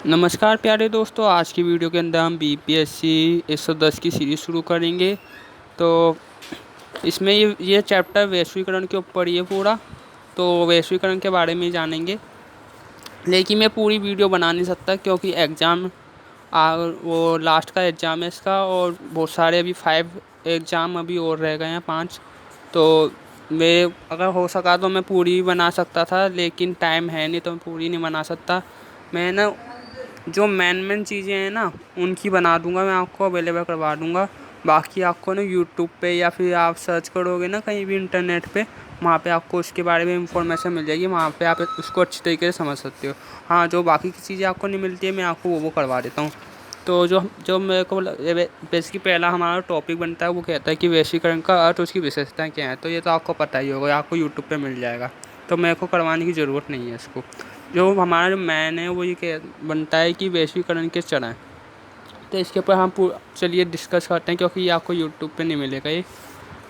नमस्कार प्यारे दोस्तों, आज की वीडियो के अंदर हम बीपीएससी 110 की सीरीज़ शुरू करेंगे। तो इसमें ये चैप्टर वैश्वीकरण के ऊपर ही है पूरा। तो वैश्वीकरण के बारे में ही जानेंगे, लेकिन मैं पूरी वीडियो बना नहीं सकता क्योंकि एग्ज़ाम वो लास्ट का एग्ज़ाम है इसका, और बहुत सारे अभी 5 एग्ज़ाम अभी और रह गए हैं, 5। तो मैं अगर हो सका तो मैं पूरी बना सकता था, लेकिन टाइम है नहीं तो मैं पूरी नहीं बना सकता। मैं ना जो मेन चीज़ें हैं ना उनकी बना दूंगा, मैं आपको अवेलेबल करवा दूंगा। बाकी आपको ना यूट्यूब पे या फिर आप सर्च करोगे ना कहीं भी इंटरनेट पे, वहाँ पे आपको उसके बारे में इंफॉर्मेशन मिल जाएगी। वहाँ पे आप उसको अच्छी तरीके से समझ सकते हो। हाँ, जो बाकी की चीज़ें आपको नहीं मिलती है मैं आपको वो करवा देता हूँ। तो जो जो मेरे को बेसिकली पहला हमारा टॉपिक बनता है वो कहता है कि वैश्वीकरण का अर्थ, उसकी विशेषताएँ क्या हैं। तो ये तो आपको पता ही होगा, आपको यूट्यूब पे मिल जाएगा, तो मेरे को करवाने की ज़रूरत नहीं है इसको। जो हमारा जो मैन है वो ये बनता है कि वैश्वीकरण के चरण। तो इसके ऊपर हम चलिए डिस्कस करते हैं, क्योंकि ये आपको यूट्यूब पे नहीं मिलेगा ये।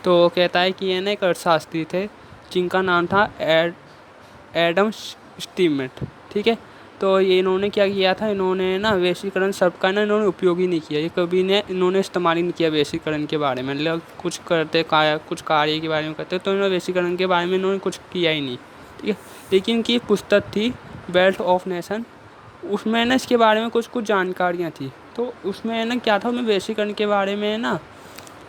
तो कहता है कि ये ना एक अर्थशास्त्री थे जिनका नाम था एडम स्टीमेट। ठीक है। तो ये इन्होंने क्या किया था, इन्होंने ना वैश्वीकरण शब्द का ना इन्होंने उपयोग ही नहीं किया। ये कभी ने इन्होंने इस्तेमाल ही नहीं किया वैश्वीकरण के बारे में। मतलब कुछ करते कुछ कार्य के बारे में करते, तो इन्होंने वैश्वीकरण के बारे में इन्होंने कुछ किया ही नहीं। ठीक है। लेकिन इनकी एक पुस्तक थी वेल्थ ऑफ नेशन, उसमें ना इसके बारे में कुछ कुछ जानकारियाँ थी। तो उसमें ना क्या था, उसमें वैश्वीकरण के बारे में ना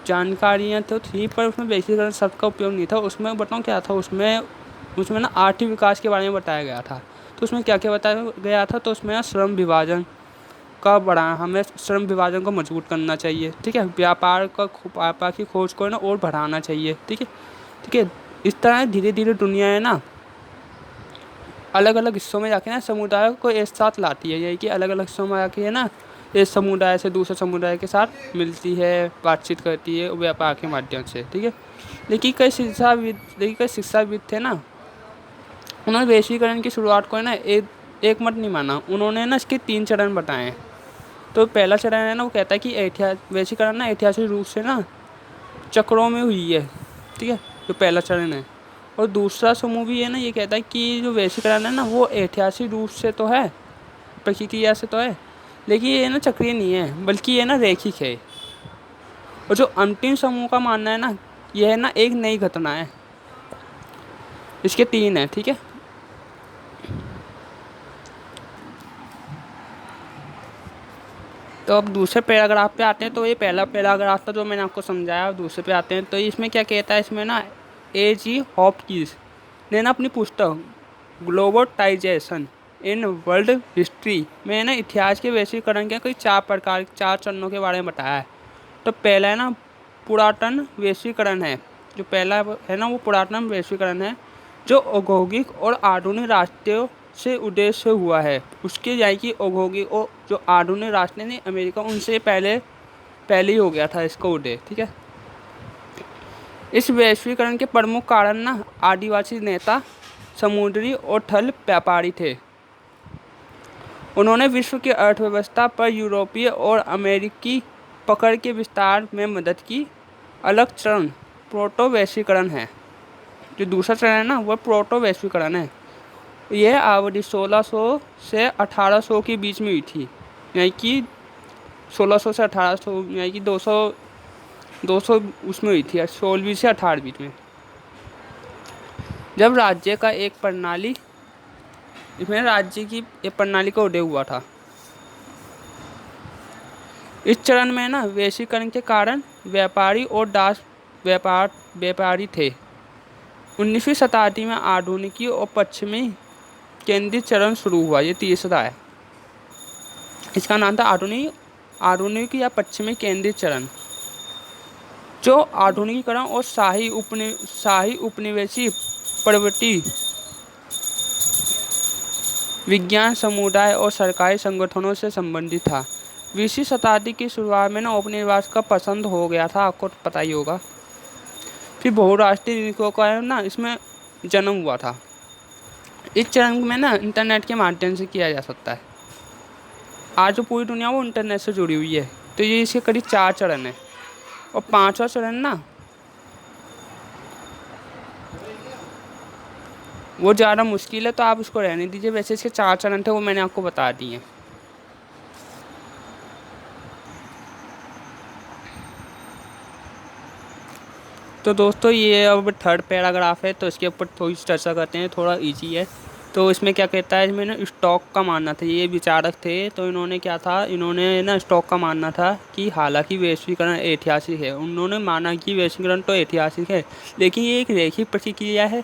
जानकारियाँ तो थी, पर उसमें वैश्वीकरण शब्द का उपयोग नहीं था। उसमें बताऊँ क्या था, उसमें उसमें ना आर्थिक विकास के बारे में बताया गया था। तो उसमें क्या क्या बताया गया था, तो उसमें श्रम विभाजन का हमें श्रम विभाजन को मजबूत करना चाहिए। ठीक है। व्यापार की खोज को ना और बढ़ाना चाहिए। ठीक है। ठीक है। इस तरह धीरे धीरे दुनिया है ना अलग अलग हिस्सों में जाके ना समुदाय को एक साथ लाती है। यही कि अलग अलग हिस्सों में जाके है ना एक समुदाय से दूसरे समुदाय के साथ मिलती है, बातचीत करती है व्यापार के माध्यम से। ठीक है। लेकिन कई शिक्षाविद थे ना, उन्होंने वैश्वीकरण की शुरुआत को है ना एक मत नहीं माना। उन्होंने ना इसके 3 चरण बताए हैं। तो पहला चरण है ना, वो कहता है कि वैश्वीकरण ना ऐतिहासिक रूप से ना चक्रों में हुई है। ठीक है। जो पहला चरण है। और दूसरा समूह भी है ना, ये कहता है कि जो वैश्वीकरण है ना वो ऐतिहासिक रूप से तो है, प्रक्रिया से तो है, लेकिन ये ना चक्रीय नहीं है, बल्कि ये ना रैखिक है। और जो अंतिम समूह का मानना है ना, यह है ना एक नई घटना है। इसके 3 है। ठीक है। तो अब दूसरे पैराग्राफ पे आते हैं। तो ये पहला पैराग्राफ था जो मैंने आपको समझाया। दूसरे पे आते हैं तो इसमें क्या कहता है, इसमें ना A.G. हॉपकिंस ने ना अपनी पुस्तक ग्लोबलाइजेशन इन वर्ल्ड हिस्ट्री में ना इतिहास के वैश्वीकरण के कई 4 चरणों के बारे में बताया है। तो पहला है ना पुरातन वैश्वीकरण है। जो पहला है ना वो पुरातन वैश्वीकरण है, जो औद्योगिक और आधुनिक राष्ट्रों से उद्देश्य हुआ है। उसके जाएगी औद्योगिक और जो आधुनिक राष्ट्र ने अमेरिका, उनसे पहले पहले ही हो गया था इसका उदय। ठीक है। इस वैश्वीकरण के प्रमुख कारण ना आदिवासी नेता, समुद्री और थल व्यापारी थे। उन्होंने विश्व की अर्थव्यवस्था पर यूरोपीय और अमेरिकी पकड़ के विस्तार में मदद की। अलग चरण प्रोटो वैश्वीकरण है। जो दूसरा चरण है ना वह प्रोटो वैश्वीकरण है। यह अवधि 1600 से 1800 के बीच में हुई थी। यानी कि 1600 से 1800, यानी कि 200 उसमें हुई थी, 16वीं से 18 बीच में। जब राज्य का एक प्रणाली, इसमें राज्य की एक प्रणाली का उदय हुआ था। इस चरण में ना वैश्वीकरण के कारण व्यापारी और दास व्यापारी थे। 19वीं शताब्दी में आधुनिकी और पश्चिमी केंद्रित चरण शुरू हुआ। ये तीसरा है। इसका नाम था आधुनिक या पश्चिमी केंद्रित चरण। जो आधुनिकीकरण और शाही उपनिवेशी प्रवृत्ति, विज्ञान समुदाय और सरकारी संगठनों से संबंधित था। 20वीं शताब्दी की शुरुआत में ना उपनिवेश का पसंद हो गया था, आपको पता ही होगा। फिर बहुराष्ट्रीय नीतियों का ना इसमें जन्म हुआ था। इस चरण में ना इंटरनेट के माध्यम से किया जा सकता है। आज जो पूरी दुनिया वो इंटरनेट से जुड़ी हुई है। तो ये इसके करीब 4 चरण है। और 5वां चरण ना वो ज़्यादा मुश्किल है, तो आप उसको रहने दीजिए। वैसे इसके 4 चरण थे, वो मैंने आपको बता दिए। तो दोस्तों ये अब थर्ड पैराग्राफ है, तो इसके ऊपर थोड़ी सी चर्चा करते हैं, थोड़ा इजी है। तो इसमें क्या कहता है, इसमें ना स्टॉक का मानना था, ये विचारक थे, तो इन्होंने क्या था, इन्होंने ना स्टॉक का मानना था कि हालांकि वैश्वीकरण ऐतिहासिक है, उन्होंने माना कि वैश्वीकरण तो ऐतिहासिक है, लेकिन ये एक रैखिक प्रक्रिया है।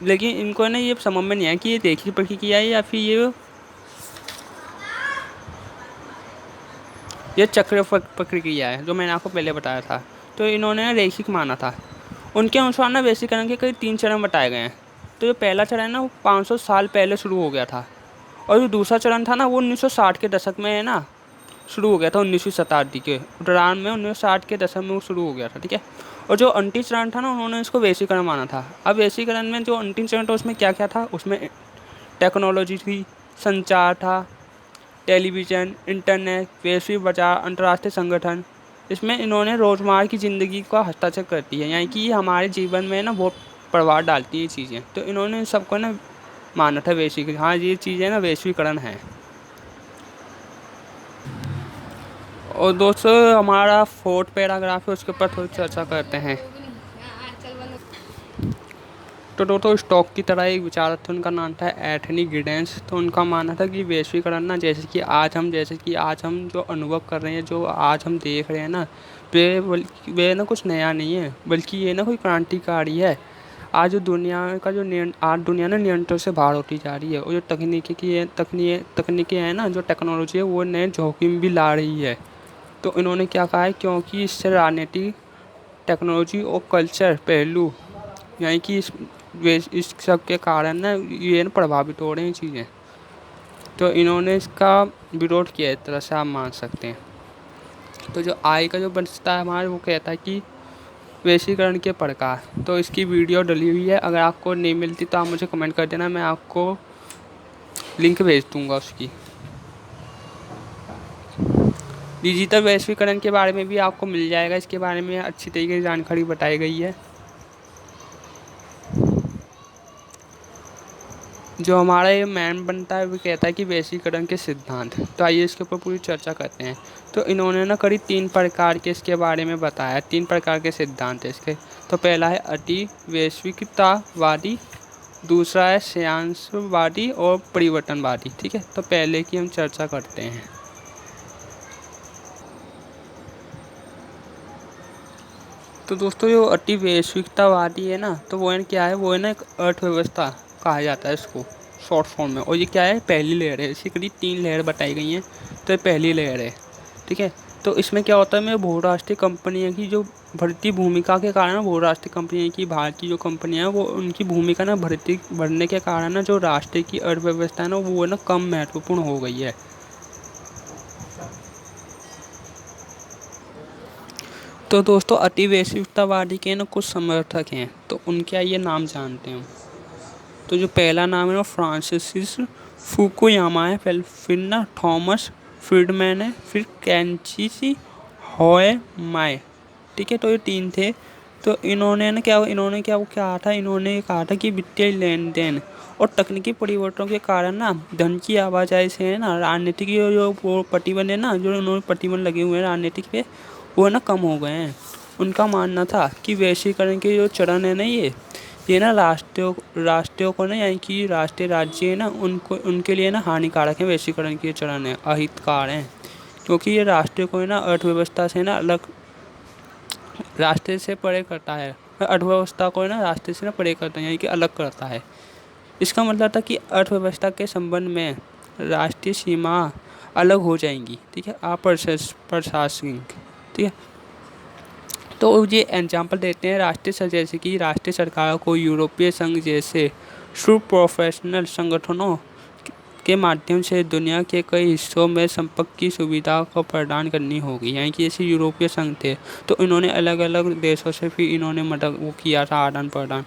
लेकिन इनको ना ये समझ में नहीं आया कि ये रैखिक प्रक्रिया है या फिर ये चक्र प्रक्रिया है, जो मैंने आपको पहले बताया था। तो इन्होंने रैखिक माना था। उनके अनुसार ना वैश्वीकरण के कई 3 चरण बताए गए हैं। तो जो पहला चरण है ना, वो 500 साल पहले शुरू हो गया था, और जो दूसरा चरण था ना, वो 1960 के दशक में है ना शुरू हो गया था, 19वीं शताब्दी के दौरान में 1960 के दशक में वो शुरू हो गया था, ठीक है। और जो अंतिम चरण था ना, उन्होंने इसको वैश्वीकरण माना था। अब वैश्वीकरण में जो अंतिम चरण था, उसमें क्या क्या था, उसमें टेक्नोलॉजी थी, संचार था, टेलीविज़न, इंटरनेट, वैश्विक बाजार, अंतर्राष्ट्रीय संगठन। इसमें इन्होंने रोज़मर्रा की ज़िंदगी का हस्तक्षेप करती है, यानी कि ये हमारे जीवन में ना बहुत प्रभाव डालती हैं ये चीज़ें। तो इन्होंने इन सबको ना माना था वैश्विक, हाँ ये चीज़ें ना वैश्वीकरण है। और दोस्तों हमारा फोर्थ पैराग्राफ है, उसके ऊपर थोड़ी चर्चा करते हैं। तो दोस्तों स्टॉक की तरह एक विचारक थे, उनका नाम था एंथनी गिडेंस। तो उनका मानना था कि वैश्वीकरण ना जैसे कि आज हम जो अनुभव कर रहे हैं, जो आज हम देख रहे हैं ना, वे ना कुछ नया नहीं है, बल्कि ये ना कोई क्रांतिकारी है। आज जो दुनिया का जो आज दुनिया ना नियंत्रण से बाहर होती जा रही है, और जो तकनीकी है ना, जो टेक्नोलॉजी है, वो नए जोखिम भी ला रही है। तो इन्होंने क्या कहा है, क्योंकि इससे राजनीति, टेक्नोलॉजी और कल्चर पहलू, यानी कि इस सब के कारण ना ये ना प्रभावित हो रही हैं चीज़ें। तो इन्होंने इसका विरोध किया, एक तरह से आप मान सकते हैं। तो जो आय का जो बचता है हमारा, वो कहता है कि वैश्वीकरण के प्रकार। तो इसकी वीडियो डली हुई है, अगर आपको नहीं मिलती तो आप मुझे कमेंट कर देना, मैं आपको लिंक भेज दूँगा उसकी। डिजिटल वैश्वीकरण के बारे में भी आपको मिल जाएगा, इसके बारे में अच्छी तरीके से जानकारी बताई गई है। जो हमारा ये मैन बनता है, वो कहता है कि वैश्वीकरण के सिद्धांत। तो आइए इसके ऊपर पूरी चर्चा करते हैं। तो इन्होंने ना करीब 3 प्रकार के इसके बारे में बताया, 3 प्रकार के सिद्धांत है इसके। तो पहला है अति वैश्विकतावादी, दूसरा है श्रेयांशवादी और परिवर्तनवादी, ठीक है। तो पहले की हम चर्चा करते हैं। तो दोस्तों जो अति वैश्विकतावादी है ना, तो वो है क्या है, वो है ना एक अर्थव्यवस्था कहा जाता है इसको शॉर्ट फॉर्म में। और ये क्या है, पहली लेयर है, इसकी करीब 3 लेयर बताई गई हैं। तो ये पहली लेयर है, ठीक है। तो इसमें क्या होता है, मैं बहुराष्ट्रीय कंपनियों की जो बढ़ती भूमिका के कारण, बहुराष्ट्रीय कंपनियों की, भारत की जो कंपनियाँ हैं, वो उनकी भूमिका ना बढ़ने के कारण ना जो राष्ट्र की अर्थव्यवस्था है ना, वो ना कम महत्वपूर्ण हो गई है। तो दोस्तों अति वैश्विकतावादी के ना कुछ समर्थक हैं, तो उनके आइए नाम जानते हैं। तो जो पहला नाम है वो फ्रांसिस फुकुयामा है, फिर ना थॉमस फ्रीडमैन है, फिर केंची होए माए, ठीक है। तो ये 3 थे। तो इन्होंने क्या कहा था, इन्होंने कहा था कि वित्तीय लेन देन और तकनीकी परिवर्तनों के कारण ना धन की आवाजाही से है ना राजनीतिक जो वो प्रतिबंध है ना, जो उन्होंने प्रतिबंध लगे हुए हैं राजनीतिक पे, वो ना कम हो गए हैं। उनका मानना था कि वैश्वीकरण के जो चरण है ना, ये ना राष्ट्रों को ना, यानी कि राष्ट्रीय राज्य है ना, उनको उनके लिए ना हानिकारक है, वैश्वीकरण के चरण है अहितकार हैं। क्योंकि ये राष्ट्र को है ना अर्थव्यवस्था से ना अलग, रास्ते से परे करता है, अर्थव्यवस्था को है ना रास्ते से ना परे करता है, यानी कि अलग करता है। इसका मतलब था कि अर्थव्यवस्था के संबंध में राष्ट्रीय सीमा अलग हो जाएंगी, ठीक है, अप्रशासनिक, ठीक है। तो ये एग्जाम्पल देते हैं जैसे कि राष्ट्रीय सरकारों को यूरोपीय संघ जैसे प्रोफेशनल संगठनों के माध्यम से दुनिया के कई हिस्सों में संपर्क की सुविधा को प्रदान करनी होगी, यानी कि जैसे यूरोपीय संघ थे, तो इन्होंने अलग अलग देशों से फिर इन्होंने मदद वो किया था, आदान प्रदान।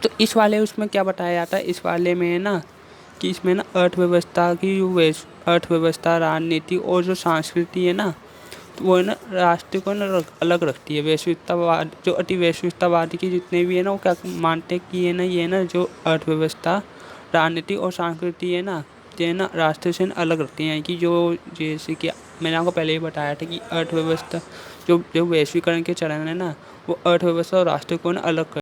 तो इस वाले उसमें क्या बताया जाता है, इस वाले में है ना कि इसमें ना अर्थव्यवस्था की जो अर्थव्यवस्था, राजनीति और जो संस्कृति है ना, तो वो है ना राष्ट्र को ना अलग रखती है। वैश्विकतावाद, जो अति वैश्विकतावादी की जितने भी है ना, वो क्या मानते हैं कि ये ना जो अर्थव्यवस्था, राजनीति और संस्कृति है ना, जो है ना रास्ते से ना अलग रखते हैं कि जो जैसे कि मैंने आपको पहले ही बताया था कि अर्थव्यवस्था जो जो वैश्वीकरण के चरण है ना वो अर्थव्यवस्था और राष्ट्र को ना अलग कर